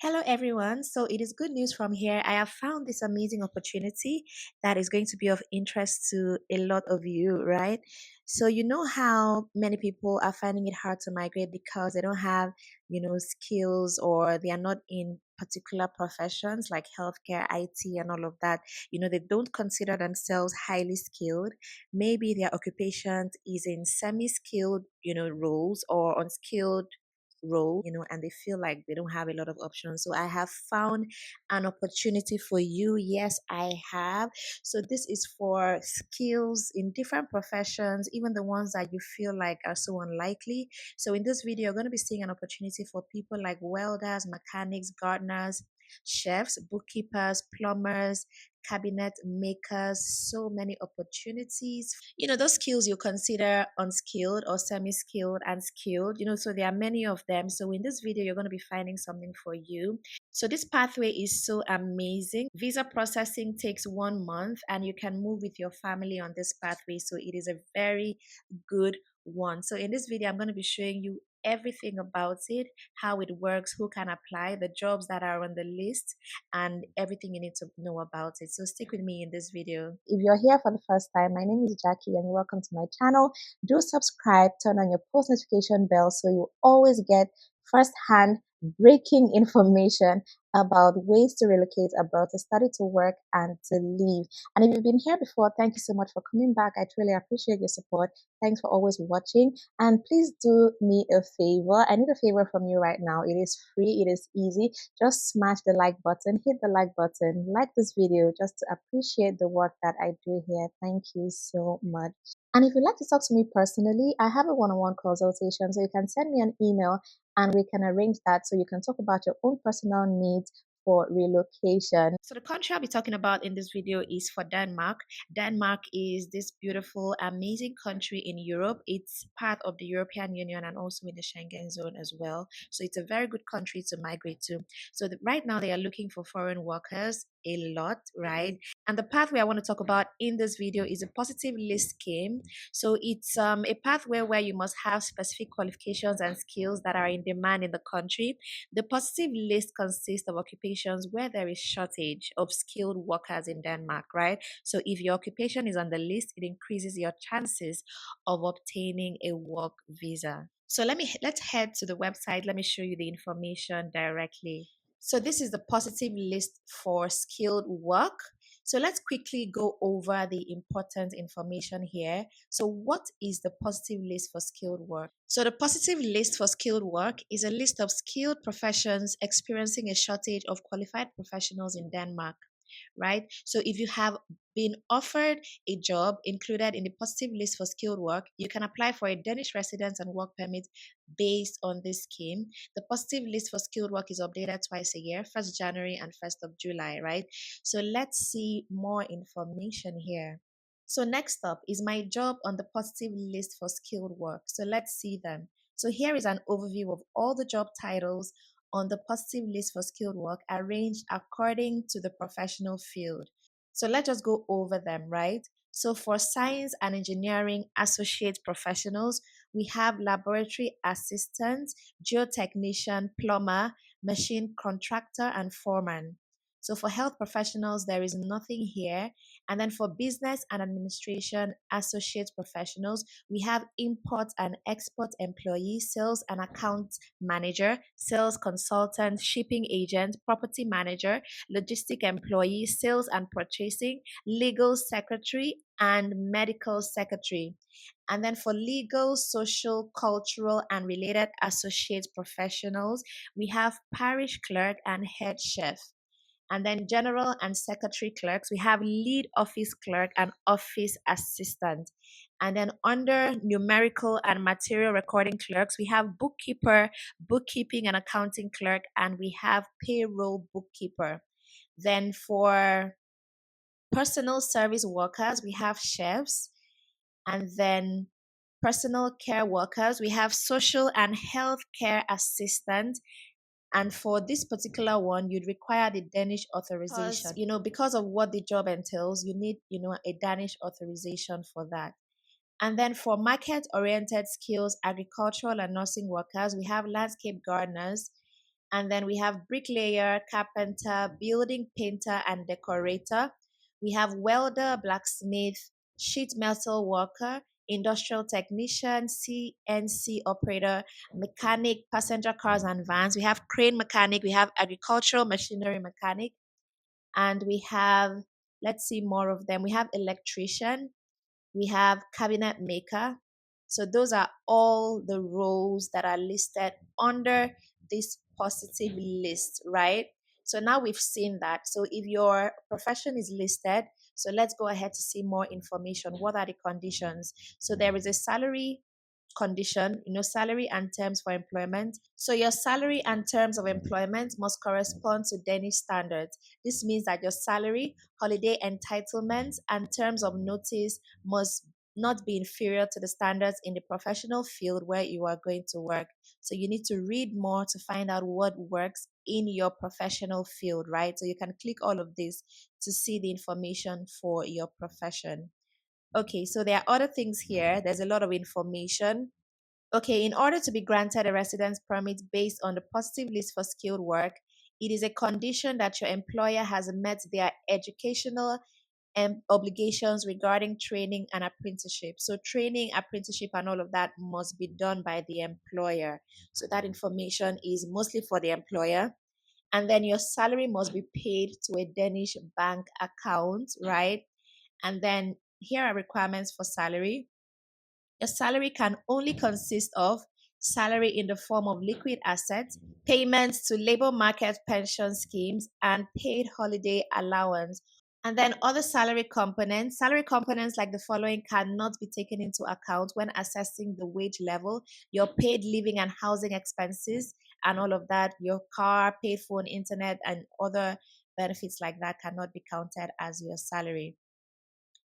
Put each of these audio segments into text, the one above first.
Hello, everyone. So it is good news from here. I have found this amazing opportunity that is going to be of interest to a lot of you, right? So, you know how many people are finding it hard to migrate because they don't have, skills or they are not in particular professions like healthcare, IT, and all of that. They don't consider themselves highly skilled. Maybe their occupation is in semi skilled, roles or unskilled role, and they feel like they don't have a lot of options. So I have found an opportunity for you. Yes, I have. So this is for skills in different professions, even the ones that you feel like are so unlikely. So in this video, you're going to be seeing an opportunity for people like welders, mechanics, gardeners, chefs, bookkeepers, plumbers, cabinet makers, so many opportunities. Those skills you consider unskilled or semi-skilled and skilled, so there are many of them. So in this video, you're going to be finding something for you. So this pathway is so amazing. Visa processing takes 1 month and you can move with your family on this pathway. So it is a very good one. So in this video, I'm going to be showing you everything about it, how it works, who can apply, the jobs that are on the list, and everything you need to know about it. So stick with me in this video. If you're here for the first time, my name is Jackie and welcome to my channel. Do subscribe, turn on your post notification bell so you always get first-hand breaking information about ways to relocate abroad, to study, to work, and to leave. And if you've been here before, thank you so much for coming back. I truly appreciate your support. Thanks for always watching. And please do me a favor. I need a favor from you right now. It is free. It is easy. Just smash the like button, hit the like button, like this video just to appreciate the work that I do here. Thank you so much. And if you'd like to talk to me personally, I have a one-on-one consultation, so you can send me an email and we can arrange that so you can talk about your own personal needs for relocation. So the country I'll be talking about in this video is for Denmark. Denmark is this beautiful, amazing country in Europe. It's part of the European Union and also in the Schengen zone as well. So it's a very good country to migrate to. So right now they are looking for foreign workers a lot, right? And the pathway I want to talk about in this video is a positive list scheme. So it's a pathway where you must have specific qualifications and skills that are in demand in the country. The positive list consists of occupations where there is shortage of skilled workers in Denmark, right? So if your occupation is on the list, it increases your chances of obtaining a work visa. So let's head to the website. Let me show you the information directly. So this is the positive list for skilled work. So let's quickly go over the important information here. So what is the positive list for skilled work? So the positive list for skilled work is a list of skilled professions experiencing a shortage of qualified professionals in Denmark, right? So if you have been offered a job included in the positive list for skilled work, you can apply for a Danish residence and work permit based on this scheme. The positive list for skilled work is updated twice a year, 1st January and 1st of July, right? So let's see more information here. So next up is my job on the positive list for skilled work. So let's see them. So here is an overview of all the job titles on the positive list for skilled work arranged according to the professional field. So let's just go over them, right? So for science and engineering associate professionals, we have laboratory assistant, geotechnician, plumber, machine contractor, and foreman. So for health professionals, there is nothing here. And then for business and administration associate professionals, we have import and export employee, sales and account manager, sales consultant, shipping agent, property manager, logistic employee, sales and purchasing, legal secretary, and medical secretary. And then for legal, social, cultural, and related associate professionals, we have parish clerk and head chef. And then general and secretary clerks, we have lead office clerk and office assistant. And then under numerical and material recording clerks, we have bookkeeper, bookkeeping and accounting clerk, and we have payroll bookkeeper. Then for personal service workers, we have chefs. And then personal care workers, we have social and health care assistant. And for this particular one, you'd require the Danish authorization. Because of what the job entails, you need, a Danish authorization for that. And then for market-oriented skills, agricultural and nursing workers, we have landscape gardeners. And then we have bricklayer, carpenter, building painter, and decorator. We have welder, blacksmith, sheet metal worker, industrial technician, CNC operator, mechanic, passenger cars and vans. We have crane mechanic, we have agricultural machinery mechanic, and we have, let's see more of them. We have electrician, we have cabinet maker. So those are all the roles that are listed under this positive list, right? So now we've seen that. So if your profession is listed, so let's go ahead to see more information. What are the conditions? So there is a salary condition, salary and terms for employment. So your salary and terms of employment must correspond to Danish standards. This means that your salary, holiday entitlements, and terms of notice must not be inferior to the standards in the professional field where you are going to work. So you need to read more to find out what works in your professional field, right? So you can click all of this to see the information for your profession. Okay, so there are other things here. There's a lot of information. Okay, in order to be granted a residence permit based on the positive list for skilled work, it is a condition that your employer has met their educational obligations regarding training and apprenticeship. So, training, apprenticeship, and all of that must be done by the employer. So, that information is mostly for the employer. And then your salary must be paid to a Danish bank account, right? And then here are requirements for salary. Your salary can only consist of salary in the form of liquid assets, payments to labor market pension schemes, and paid holiday allowance. And then other salary components like the following cannot be taken into account when assessing the wage level: your paid living and housing expenses, and all of that, your car, paid phone, internet, and other benefits like that cannot be counted as your salary.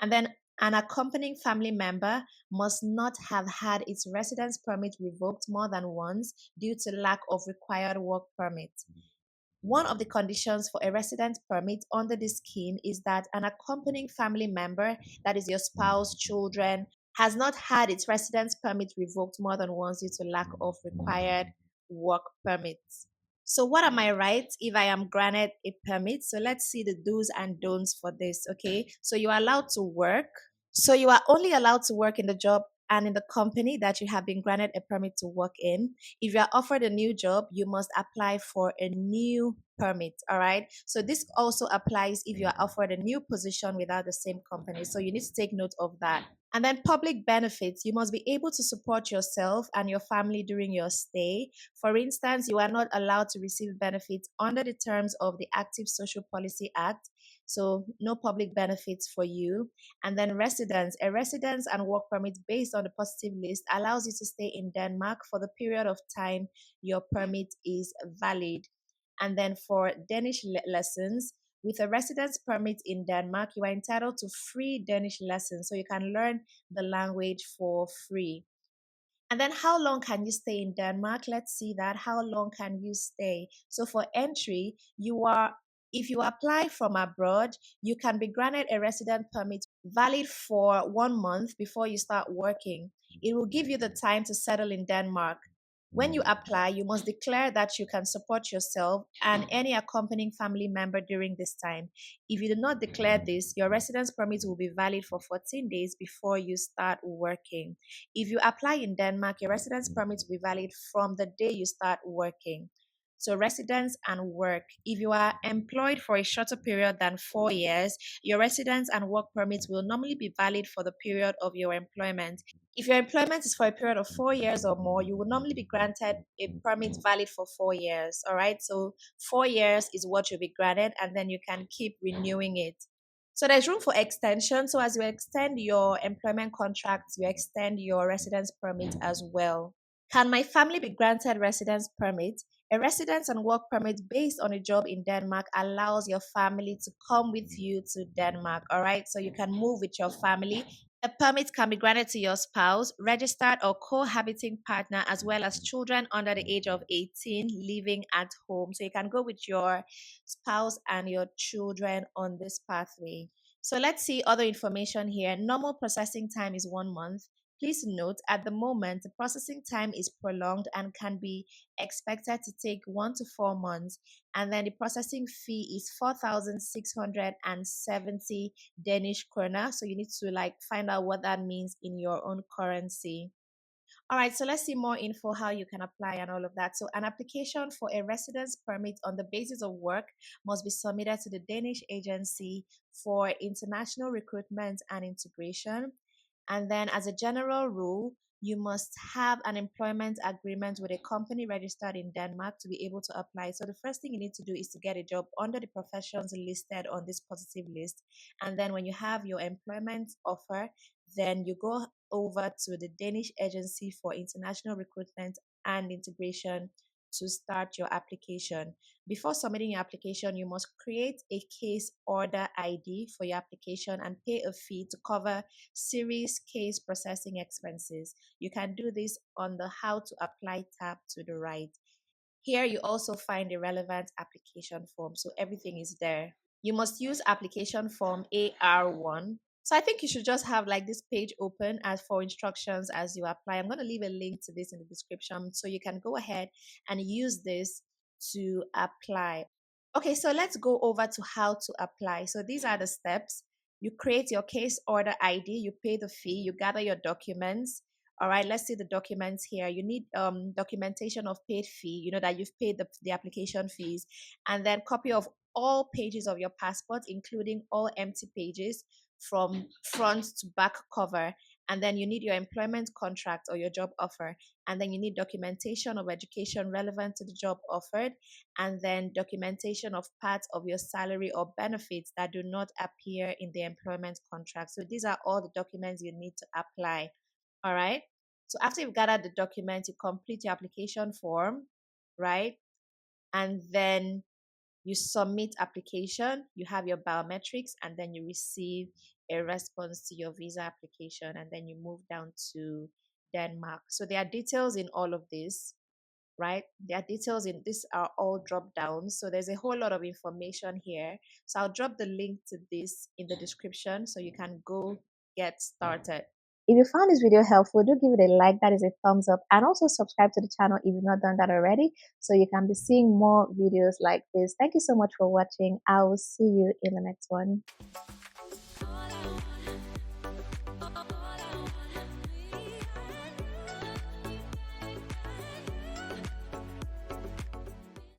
And then an accompanying family member must not have had its residence permit revoked more than once due to lack of required work permit. One of the conditions for a residence permit under this scheme is that an accompanying family member, that is your spouse, children, has not had its residence permit revoked more than once due to lack of required work permits. So, what am I right if I am granted a permit? So, let's see the do's and don'ts for this. Okay. So, you are allowed to work. So, you are only allowed to work in the job and in the company that you have been granted a permit to work in. If you are offered a new job, you must apply for a new permit. All right. So, this also applies if you are offered a new position without the same company. So, you need to take note of that. And then public benefits. You must be able to support yourself and your family during your stay. For instance, you are not allowed to receive benefits under the terms of the Active Social Policy Act. So, no public benefits for you. And then residence. A residence and work permit based on the positive list allows you to stay in Denmark for the period of time your permit is valid. And then for Danish lessons, with a residence permit in Denmark, you are entitled to free Danish lessons, so you can learn the language for free. And then how long can you stay in Denmark? Let's see that. How long can you stay? So for entry, if you apply from abroad, you can be granted a resident permit valid for 1 month before you start working. It will give you the time to settle in Denmark. When you apply, you must declare that you can support yourself and any accompanying family member during this time. If you do not declare this, your residence permit will be valid for 14 days before you start working. If you apply in Denmark, your residence permit will be valid from the day you start working. So, residence and work. If you are employed for a shorter period than 4 years, your residence and work permits will normally be valid for the period of your employment. If your employment is for a period of 4 years or more, you will normally be granted a permit valid for 4 years. All right. So 4 years is what you'll be granted, and then you can keep renewing it. So there's room for extension. So as you extend your employment contracts, you extend your residence permit as well. Can my family be granted residence permit? A residence and work permit based on a job in Denmark allows your family to come with you to Denmark. All right. So you can move with your family. A permit can be granted to your spouse, registered or cohabiting partner, as well as children under the age of 18 living at home. So you can go with your spouse and your children on this pathway. So let's see other information here. Normal processing time is 1 month. Please note, at the moment, the processing time is prolonged and can be expected to take 1 to 4 months. And then the processing fee is 4,670 Danish kroner. So you need to like find out what that means in your own currency. All right, so let's see more info how you can apply and all of that. So an application for a residence permit on the basis of work must be submitted to the Danish Agency for International Recruitment and Integration. And then as a general rule, you must have an employment agreement with a company registered in Denmark to be able to apply. So the first thing you need to do is to get a job under the professions listed on this positive list. And then when you have your employment offer, then you go over to the Danish Agency for International Recruitment and Integration to start your application. Before submitting your application, you must create a case order ID for your application and pay a fee to cover serious case processing expenses. You can do this on the How to Apply tab to the right. Here you also find the relevant application form, so everything is there. You must use application form AR1. So I think you should just have like this page open as for instructions as you apply. I'm going to leave a link to this in the description so you can go ahead and use this to apply. Okay, so let's go over to how to apply. So these are the steps. You create your case order ID, you pay the fee, you gather your documents. All right, let's see the documents here. You need documentation of paid fee, you know that you've paid the application fees, and then copy of all pages of your passport, including all empty pages from front to back cover. And then you need your employment contract or your job offer. And then you need documentation of education relevant to the job offered. And then documentation of parts of your salary or benefits that do not appear in the employment contract. So these are all the documents you need to apply. All right. So after you've gathered the documents, you complete your application form, right? And then you submit application, you have your biometrics, and then you receive a response to your visa application, and then you move down to Denmark. So there are details in all of this, right? There are details in this are all drop downs. So there's a whole lot of information here. So I'll drop the link to this in the description so you can go get started. If you found this video helpful, do give it a like, that is a thumbs up, and also subscribe to the channel if you've not done that already so you can be seeing more videos like this. Thank you so much for watching. I will see you in the next one.